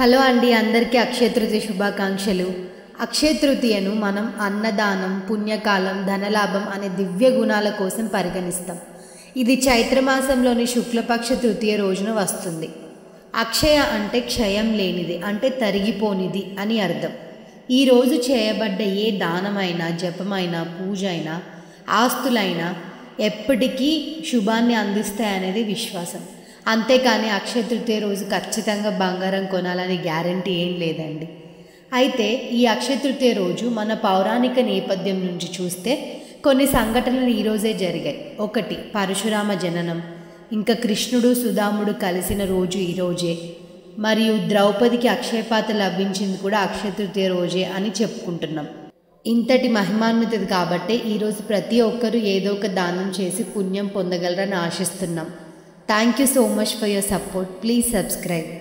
Hello అండి, అందరికీ అక్షయ తృతీయ శుభాకాంక్షలు. అక్షయ తృతీయను మనం అన్నదానం, పుణ్యకాలం, ధనలాభం అనే దివ్య గుణాల కోసం పరిగణిస్తాం. ఇది చైత్రమాసంలోని శుక్లపక్ష తృతీయ రోజున వస్తుంది. అక్షయ అంటే క్షయం లేనిది, అంటే తరిగిపోనిది అని అర్థం. ఈరోజు చేయబడ్డ ఏ దానమైనా, జపమైనా, పూజ అయినా, ఆస్తులైనా ఎప్పటికీ శుభాన్ని అందిస్తాయనేది విశ్వాసం. అంతేకాని అక్షయ తృతీయ రోజు ఖచ్చితంగా బంగారం కొనాలని గ్యారంటీ ఏం లేదండి. అయితే ఈ అక్షయ తృతీయ రోజు మన పౌరాణిక నేపథ్యం నుంచి చూస్తే కొన్ని సంఘటనలు ఈరోజే జరిగాయి. ఒకటి, పరశురామ జననం. ఇంకా కృష్ణుడు సుధాముడు కలిసిన రోజు ఈరోజే. మరియు ద్రౌపదికి అక్షయపాత్ర లభించింది కూడా అక్షయ తృతీయ రోజే అని చెప్పుకుంటున్నాం. ఇంతటి మహిమాన్వితది కాబట్టి ఈరోజు ప్రతి ఒక్కరూ ఏదో ఒక దానం చేసి పుణ్యం పొందగలరని ఆశిస్తున్నాం. Thank you so much for your support. Please subscribe.